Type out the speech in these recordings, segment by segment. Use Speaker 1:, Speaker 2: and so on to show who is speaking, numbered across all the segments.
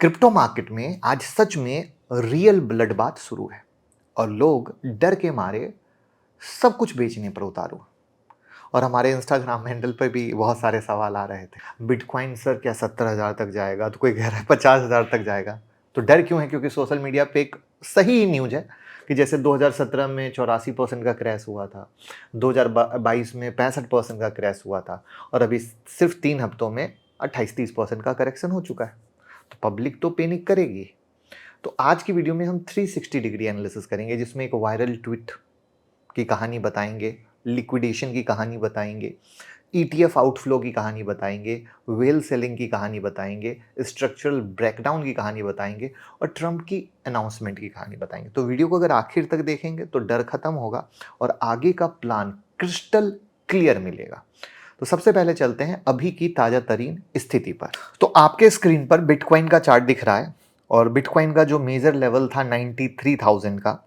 Speaker 1: Crypto market में आज सच में रियल ब्लडबाथ शुरू है और लोग डर के मारे सब कुछ बेचने पर उतारू। और हमारे इंस्टाग्राम हैंडल पर भी बहुत सारे सवाल आ रहे थे, बिटकॉइन सर क्या 70,000 तक जाएगा, तो कोई कह रहा है 50,000 तक जाएगा। तो डर क्यों है? क्योंकि सोशल मीडिया पे एक सही न्यूज है कि जैसे 2017 में 84% का क्रैश हुआ था, 2022 में 65% का क्रैश हुआ था और अभी सिर्फ 3 हफ्तों में 28-30% का करेक्शन हो चुका है। तो पब्लिक तो पैनिक करेगी। तो आज की वीडियो में हम 360 डिग्री एनालिसिस करेंगे, जिसमें एक वायरल ट्वीट की कहानी बताएंगे, लिक्विडेशन की कहानी बताएंगे, ईटीएफ आउटफ्लो की कहानी बताएंगे, वेल सेलिंग की कहानी बताएंगे, स्ट्रक्चरल ब्रेकडाउन की कहानी बताएंगे और ट्रंप की अनाउंसमेंट की कहानी बताएंगे। तो वीडियो को अगर आखिर तक देखेंगे तो डर खत्म होगा और आगे का प्लान क्रिस्टल क्लियर मिलेगा। तो सबसे पहले चलते हैं अभी की ताजा तरीन स्थिति पर। तो आपके स्क्रीन पर बिटकॉइन का चार्ट दिख रहा है और बिटकॉइन का जो मेजर लेवल था 93,000 का,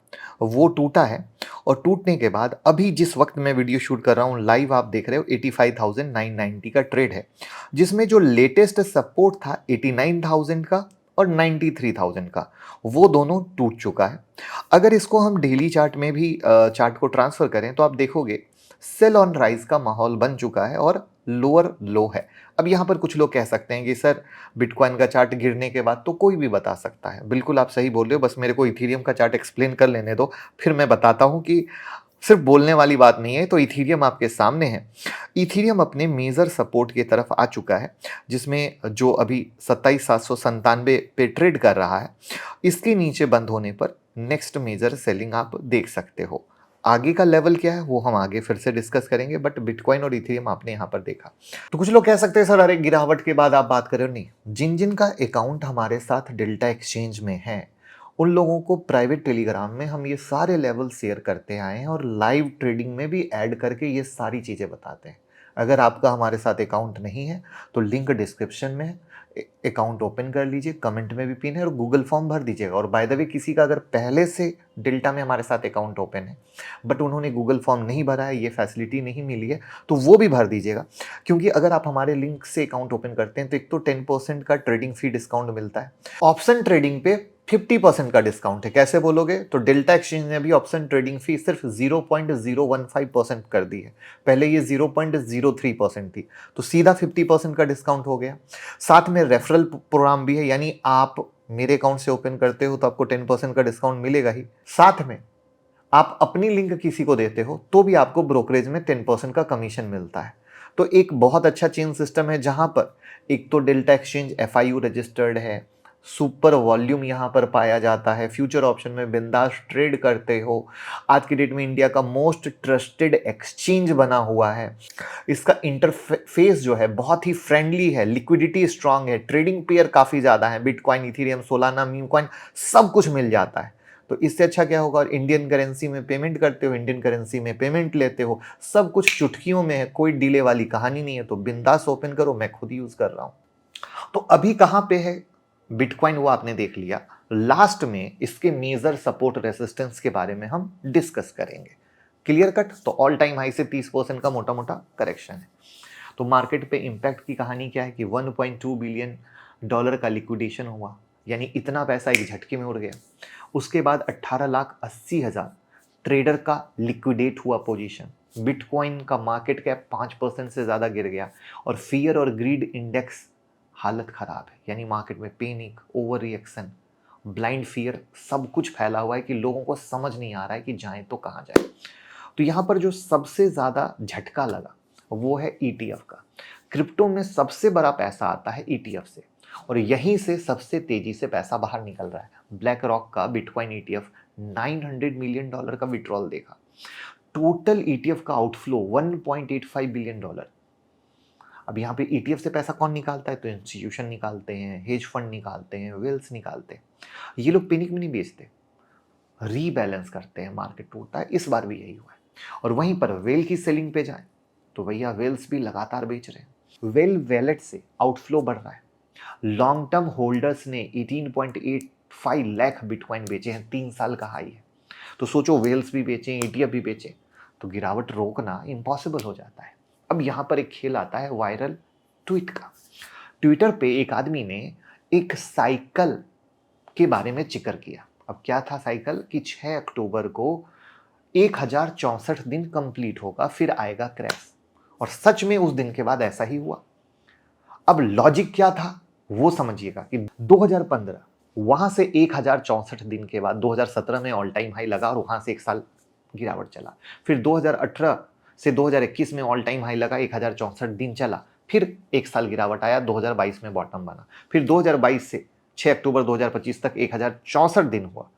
Speaker 1: वो टूटा है। और टूटने के बाद अभी जिस वक्त मैं वीडियो शूट कर रहा हूँ लाइव, आप देख रहे हो 85,990 का ट्रेड है, जिसमें जो लेटेस्ट सपोर्ट था 89,000 का और 93,000 का, वो दोनों टूट चुका है। अगर इसको हम डेली चार्ट में भी चार्ट को ट्रांसफर करें तो आप देखोगे सेल ऑन राइज का माहौल बन चुका है और लोअर लो है। अब यहाँ पर कुछ लोग कह सकते हैं कि सर बिटकॉइन का चार्ट गिरने के बाद तो कोई भी बता सकता है। बिल्कुल आप सही बोल रहे हो, बस मेरे को इथीरियम का चार्ट एक्सप्लेन कर लेने दो, फिर मैं बताता हूँ कि सिर्फ बोलने वाली बात नहीं है। तो इथीरियम आपके सामने है। इथीरियम अपने मेजर सपोर्ट की तरफ आ चुका है, जिसमें जो अभी 27,797 पे ट्रेड कर रहा है, इसके नीचे बंद होने पर नेक्स्ट मेजर सेलिंग आप देख सकते हो। आगे का लेवल क्या है वो हम आगे फिर से डिस्कस करेंगे, बट बिटकॉइन और इथेरियम आपने यहाँ पर देखा। तो कुछ लोग कह सकते हैं सर अरे गिरावट के बाद आप बात कर रहे हो। नहीं, जिन जिन का अकाउंट हमारे साथ डेल्टा एक्सचेंज में है उन लोगों को प्राइवेट टेलीग्राम में हम ये सारे लेवल शेयर करते आए हैं और लाइव ट्रेडिंग में भी ऐड करके ये सारी चीज़ें बताते हैं। अगर आपका हमारे साथ अकाउंट नहीं है तो लिंक डिस्क्रिप्शन में है, अकाउंट ओपन कर लीजिए, कमेंट में भी पिन है और गूगल फॉर्म भर दीजिएगा। और बाय द वे किसी का अगर पहले से डेल्टा में हमारे साथ अकाउंट ओपन है बट उन्होंने गूगल फॉर्म नहीं भरा है, ये फैसिलिटी नहीं मिली है, तो वो भी भर दीजिएगा। क्योंकि अगर आप हमारे लिंक से अकाउंट ओपन करते हैं तो एक तो 10% का ट्रेडिंग फी डिस्काउंट मिलता है, ऑप्शन ट्रेडिंग पे 50% का डिस्काउंट है। कैसे बोलोगे? तो डेल्टा एक्सचेंज ने भी ऑप्शन ट्रेडिंग फी सिर्फ 0.015% कर दी है, पहले ये 0.03% थी, तो सीधा 50% का डिस्काउंट हो गया। साथ में रेफरल प्रोग्राम भी है, यानी आप मेरे अकाउंट से ओपन करते हो तो आपको 10% का डिस्काउंट मिलेगा ही। साथ में आप अपनी लिंक किसी को देते हो तो भी आपको ब्रोकरेज में 10% का कमीशन मिलता है। तो एक बहुत अच्छा चेन सिस्टम है, जहां पर एक तो डेल्टा एक्सचेंज FIU रजिस्टर्ड है, सुपर वॉल्यूम यहाँ पर पाया जाता है, फ्यूचर ऑप्शन में बिंदास ट्रेड करते हो, आज की डेट में इंडिया का मोस्ट ट्रस्टेड एक्सचेंज बना हुआ है, इसका इंटरफेस जो है बहुत ही फ्रेंडली है, लिक्विडिटी स्ट्रांग है, ट्रेडिंग पेयर काफ़ी ज़्यादा है, bitcoin, Ethereum, Solana, meme coin, सब कुछ मिल जाता है। तो इससे अच्छा क्या होगा? और इंडियन करेंसी में पेमेंट करते हो, इंडियन करेंसी में पेमेंट लेते हो, सब कुछ चुटकियों में है, कोई डिले वाली कहानी नहीं है। तो बिंदास ओपन करो, मैं खुद यूज कर रहा हूं। तो अभी कहां पे है बिटकॉइन वो आपने देख लिया। लास्ट में इसके मेजर सपोर्ट रेसिस्टेंस के बारे में हम डिस्कस करेंगे। Clear cut? तो ऑल टाइम हाई से 30% का मोटा मोटा करेक्शन है। तो मार्केट पे इंपैक्ट की कहानी क्या है कि 1.2 बिलियन डॉलर का लिक्विडेशन हुआ, यानी इतना पैसा एक झटके में उड़ गया। उसके बाद 18,80,000 ट्रेडर का लिक्विडेट हुआ पोजीशन। बिटकॉइन का मार्केट कैप 5% से ज़्यादा गिर गया और फियर और ग्रीड इंडेक्स हालत ख़राब है, यानी मार्केट में panic, over reaction, blind fear, सब कुछ फैला हुआ है कि लोगों को समझ नहीं आ रहा है कि जाएं तो कहाँ जाए। तो यहाँ पर जो सबसे ज़्यादा झटका लगा वो है ETF का। क्रिप्टो में सबसे बड़ा पैसा आता है ETF से और यहीं से सबसे तेजी से पैसा बाहर निकल रहा है। ब्लैक रॉक का बिटकॉइन ETF 900 मिलियन डॉलर का विड्रॉल देखा। टोटल ETF का आउटफ्लो 1.85 बिलियन डॉलर। अब यहाँ पे ETF से पैसा कौन निकालता है? तो इंस्टीट्यूशन निकालते हैं, हेज फंड निकालते हैं, वेल्स निकालते हैं। ये लोग पैनिक में नहीं बेचते, रीबैलेंस करते हैं। मार्केट टूटता है, इस बार भी यही हुआ है। और वहीं पर वेल की सेलिंग पे जाए तो भैया वेल्स भी लगातार बेच रहे हैं। वेल वैलेट से आउटफ्लो बढ़ रहा है। लॉन्ग टर्म होल्डर्स ने 18.85 लाख बिटकॉइन बेचे हैं, 3 साल का हाई है। तो सोचो वेल्स भी बेचें, ETF भी बेचें, तो गिरावट रोकना इम्पॉसिबल हो जाता है। अब यहाँ पर एक खेल आता है वायरल ट्वीट का। ट्विटर पे एक आदमी ने एक साइकिल के बारे में जिक्र किया। अब क्या था साइकिल कि 6 अक्टूबर को 1064 दिन कंप्लीट होगा, फिर आएगा क्रैश। और सच में उस दिन के बाद ऐसा ही हुआ। अब लॉजिक क्या था वो समझिएगा कि 2015 वहां से 1064 दिन के बाद 2017 में ऑल टाइम हाई लगा और वहां से एक साल गिरावट चला। फिर 2018 से 2021 में ऑल टाइम हाई लगा, 1064 दिन चला, फिर एक साल गिरावट आया, 2022 में बॉटम बना। फिर 2022 से 6 अक्टूबर 2025 तक 1064 दिन हुआ।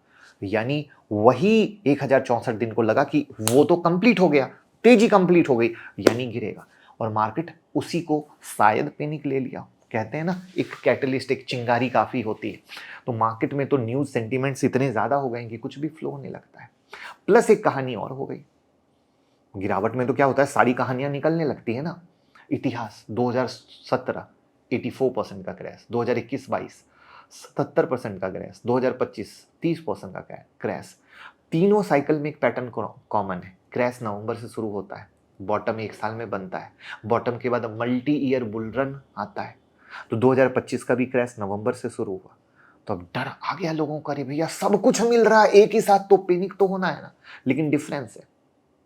Speaker 1: यानी वही 1064 दिन को लगा कि वो तो कंप्लीट हो गया, तेजी कंप्लीट हो गई, यानी गिरेगा। और मार्केट उसी को शायद पैनिक ले लिया। कहते हैं ना, एक कैटलिस्ट, एक चिंगारी काफी होती है। तो मार्केट में तो न्यूज सेंटीमेंट्स इतने ज्यादा हो गए कि कुछ भी फ्लो होने लगता है। प्लस एक कहानी और हो गई, गिरावट में तो क्या होता है, सारी कहानियां निकलने लगती है ना। इतिहास 2017 84% का क्रैश, 2021-22 77% का क्रैश, 2025 30% का क्रैश। तीनों साइकिल में एक पैटर्न कॉमन है, क्रैश नवंबर से शुरू होता है, बॉटम एक साल में बनता है, बॉटम के बाद मल्टी ईयर बुल रन आता है। तो 2025 का भी क्रैश नवंबर से शुरू हुआ। तो अब डर आ गया लोगों का, रे भैया सब कुछ मिल रहा है एक ही साथ, तो पैनिक तो होना है ना। लेकिन डिफरेंस है,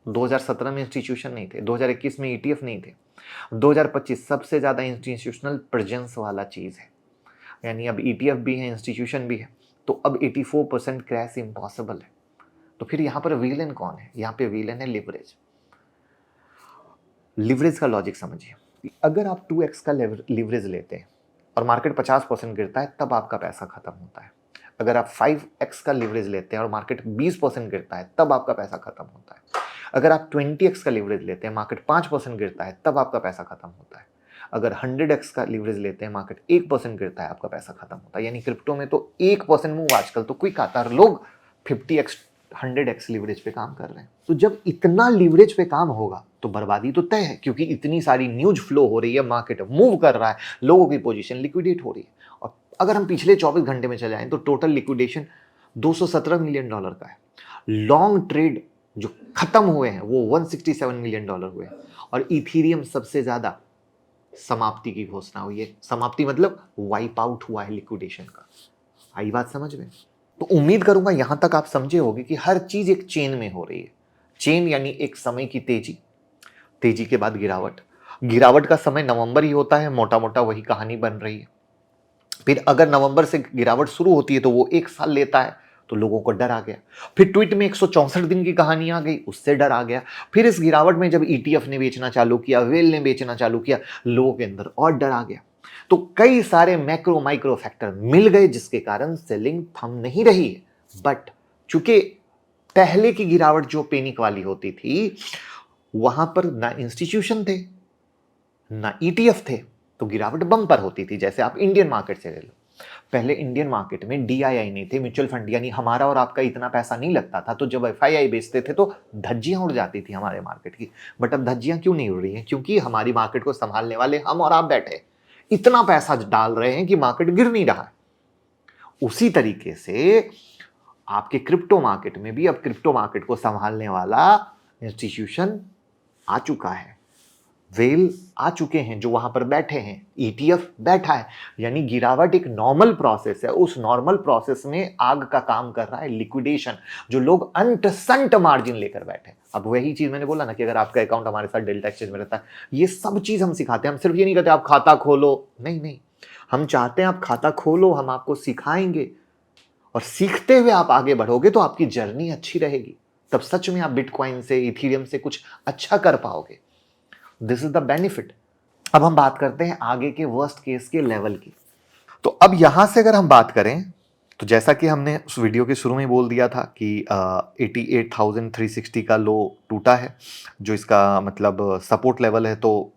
Speaker 1: 2017 में इंस्टीट्यूशन नहीं थे, 2021 में ईटीएफ नहीं थे, 2025 सबसे ज्यादा इंस्टीट्यूशनल प्रेजेंस वाला चीज है। यानी अब ईटीएफ भी है, इंस्टीट्यूशन भी है, तो अब 84% क्रैश इम्पॉसिबल है। तो फिर यहां पर विलेन कौन है? यहां पे विलेन है लिवरेज। लिवरेज का लॉजिक समझिए, अगर आप 2x का लिवरेज लेते हैं और मार्केट 50% गिरता है, तब आपका पैसा खत्म होता है। अगर आप 5x का लिवरेज लेते हैं और मार्केट 20% गिरता है, तब आपका पैसा खत्म होता है। अगर आप 20x का लिवरेज लेते हैं, मार्केट 5% गिरता है, तब आपका पैसा खत्म होता है। अगर 100x का लिवरेज लेते हैं, मार्केट 1% गिरता है, आपका पैसा खत्म होता है। यानी क्रिप्टो में तो 1% मूव आजकल तो क्विक आता है, लोग 50x 100x लिवरेज पे काम कर रहे हैं। तो जब इतना लिवरेज पे काम होगा तो बर्बादी तो तय है, क्योंकि इतनी सारी न्यूज फ्लो हो रही है, मार्केट मूव कर रहा है, लोगों की पोजीशन लिक्विडेट हो रही है। और अगर हम पिछले 24 घंटे में चले आए तो टोटल लिक्विडेशन $217 मिलियन का है। लॉन्ग ट्रेड जो खत्म हुए हैं वो $167 मिलियन हुए हैं। और इथीरियम सबसे ज्यादा समाप्ति की घोषणा हुई है। समाप्ति मतलब वाइप आउट हुआ है लिक्विडेशन का। आई बात समझ में? तो उम्मीद करूंगा यहां तक आप समझे होंगे कि हर चीज एक चेन में हो रही है। चेन यानी एक समय की तेजी, तेजी के बाद गिरावट, गिरावट का समय नवंबर ही होता है, मोटा मोटा वही कहानी बन रही है। फिर अगर नवंबर से गिरावट शुरू होती है तो वो एक साल लेता है, तो लोगों को डर आ गया। फिर ट्वीट में 164 दिन की कहानी आ गई, उससे डर आ गया। फिर इस गिरावट में जब ईटीएफ ने बेचना चालू किया, वेल ने बेचना चालू किया, लोगों के अंदर और डर आ गया। तो कई सारे मैक्रो माइक्रो फैक्टर मिल गए जिसके कारण सेलिंग थम नहीं रही है। बट चूंकि पहले की गिरावट जो पैनिक वाली होती थी, वहां पर ना इंस्टीट्यूशन थे ना ईटीएफ थे, तो गिरावट बम्पर होती थी। जैसे आप इंडियन मार्केट से ले लो, पहले इंडियन मार्केट में डीआईआई नहीं थे, म्यूचुअल फंड, यानी हमारा और आपका इतना पैसा नहीं लगता था। तो जब एफआईआई बेचते थे तो धज्जियां उड़ जाती थी हमारे मार्केट की। बट अब धज्जियां क्यों नहीं उड़ रही हैं? क्योंकि हमारी मार्केट को संभालने वाले हम और आप बैठे, इतना पैसा डाल रहे हैं कि मार्केट गिर नहीं रहा है। उसी तरीके से आपके क्रिप्टो मार्केट में भी अब क्रिप्टो मार्केट को संभालने वाला इंस्टीट्यूशन आ चुका है, वेल आ चुके हैं जो वहां पर बैठे हैं, ईटीएफ बैठा है। यानी गिरावट एक नॉर्मल प्रोसेस है, उस नॉर्मल प्रोसेस में आग का काम कर रहा है लिक्विडेशन, जो लोग अंट संट मार्जिन लेकर बैठे। अब वही चीज मैंने बोला ना कि अगर आपका अकाउंट हमारे साथ डेल्टा एक्सचेंज में रहता है, ये सब चीज हम सिखाते हैं। हम सिर्फ ये नहीं कहते आप खाता खोलो, नहीं नहीं, हम चाहते हैं आप खाता खोलो, हम आपको सिखाएंगे, और सीखते हुए आप आगे बढ़ोगे तो आपकी जर्नी अच्छी रहेगी। तब सच में आप बिटकॉइन से, इथीरियम से कुछ अच्छा कर पाओगे। This is the benefit. अब हम बात करते हैं आगे के वर्स्ट केस के लेवल की। तो अब यहां से अगर हम बात करें तो जैसा कि हमने उस वीडियो के शुरू में बोल दिया था कि 88,360 का लो टूटा है, जो इसका मतलब सपोर्ट लेवल है। तो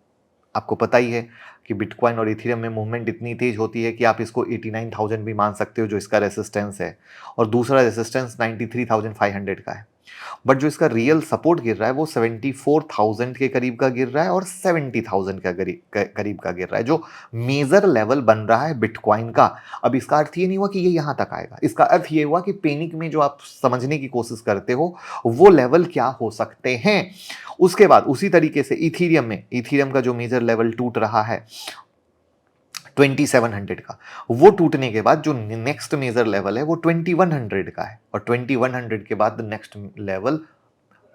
Speaker 1: आपको पता ही है कि बिटकॉइन और इथेरियम में मूवमेंट इतनी तेज होती है कि आप इसको 89,000 भी मान सकते हो, जो इसका रेसिस्टेंस है। और दूसरा रेसिस्टेंस 93,500 का है। बट जो इसका रियल सपोर्ट गिर रहा है वो 74,000 के करीब का गिर रहा है और 70,000 का करीब का गिर रहा है, जो मेजर लेवल बन रहा है बिटकॉइन का। अब इसका अर्थ ये नहीं हुआ कि ये यहां तक आएगा, इसका अर्थ ये हुआ कि पैनिक में जो आप समझने की कोशिश करते हो वो लेवल क्या हो सकते हैं। उसके बाद उसी तरीके से इथीरियम में, इथीरियम का जो मेजर लेवल टूट रहा है 2700 का, वो टूटने के बाद जो नेक्स्ट मेजर लेवल है वो 2100 का है, और 2100 के बाद नेक्स्ट लेवल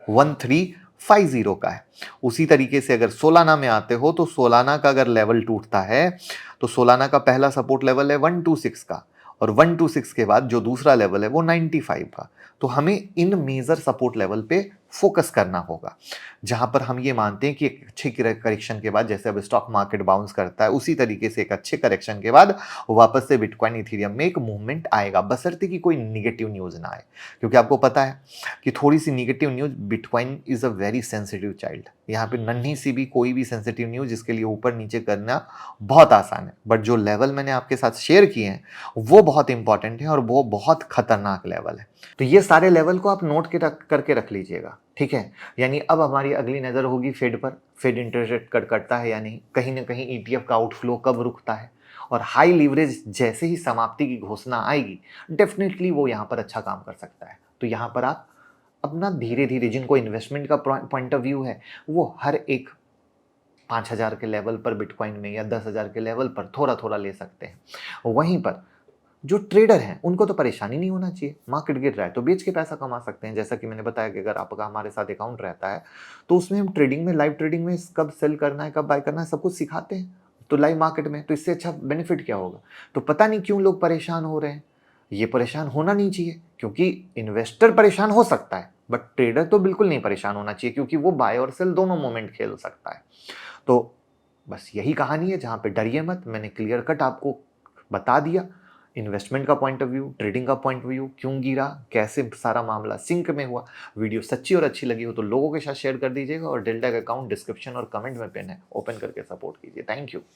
Speaker 1: 1350 का है। उसी तरीके से अगर सोलाना में आते हो तो सोलाना का अगर लेवल टूटता है तो सोलाना का पहला सपोर्ट लेवल है 126 का, और 126 के बाद जो दूसरा लेवल है वो 95 का। तो हमें इन मेजर सपोर्ट लेवल पे फोकस करना होगा, जहां पर हम ये मानते हैं कि एक अच्छे करेक्शन के बाद, जैसे अब स्टॉक मार्केट बाउंस करता है उसी तरीके से एक अच्छे करेक्शन के बाद वापस से बिटकॉइन इथेरियम में एक मूवमेंट आएगा, बशर्ते कि कोई निगेटिव न्यूज ना आए। क्योंकि आपको पता है कि थोड़ी सी negative news, bitcoin is a very sensitive child, यहाँ पे नन्ही सी भी कोई भी सेंसिटिव न्यूज इसके लिए ऊपर नीचे करना बहुत आसान है। बट जो लेवल मैंने आपके साथ शेयर किए हैं वो बहुत इंपॉर्टेंट है और वो बहुत खतरनाक लेवल है। तो ये सारे लेवल को आप नोट करके रख लीजिएगा, ठीक है। यानी अब हमारी अगली नज़र होगी फेड पर, फेड इंटरेस्ट रेट कट करता है या नहीं, कहीं ना कहीं ईटीएफ का आउटफ्लो कब रुकता है, और हाई लीवरेज जैसे ही समाप्ति की घोषणा आएगी डेफिनेटली वो यहाँ पर अच्छा काम कर सकता है। तो यहाँ पर आप अपना धीरे धीरे, जिनको इन्वेस्टमेंट का पॉइंट ऑफ व्यू है वो हर एक 5000 के लेवल पर बिटकॉइन में या 10,000 के लेवल पर थोड़ा थोड़ा ले सकते हैं। वहीं पर जो ट्रेडर हैं उनको तो परेशानी नहीं होना चाहिए, मार्केट गिर रहा है तो बेच के पैसा कमा सकते हैं। जैसा कि मैंने बताया कि अगर आपका हमारे साथ अकाउंट रहता है तो उसमें हम ट्रेडिंग में, लाइव ट्रेडिंग में कब सेल करना है कब बाय करना है सब कुछ सिखाते हैं, तो लाइव मार्केट में। तो इससे अच्छा बेनिफिट क्या होगा? तो पता नहीं क्यों लोग परेशान हो रहे हैं, ये परेशान होना नहीं चाहिए, क्योंकि इन्वेस्टर परेशान हो सकता है बट ट्रेडर तो बिल्कुल नहीं परेशान होना चाहिए, क्योंकि वो बाय और सेल दोनों मोमेंट खेल सकता है। तो बस यही कहानी है, जहाँ पे डरिए मत, मैंने क्लियर कट आपको बता दिया इन्वेस्टमेंट का पॉइंट ऑफ व्यू, ट्रेडिंग का पॉइंट ऑफ व्यू, क्यों गिरा, कैसे सारा मामला सिंक में हुआ। वीडियो सच्ची और अच्छी लगी हो तो लोगों के साथ शेयर कर दीजिएगा, और डेल्टा का अकाउंट डिस्क्रिप्शन और कमेंट में पिन है, ओपन करके सपोर्ट कीजिए। Thank you.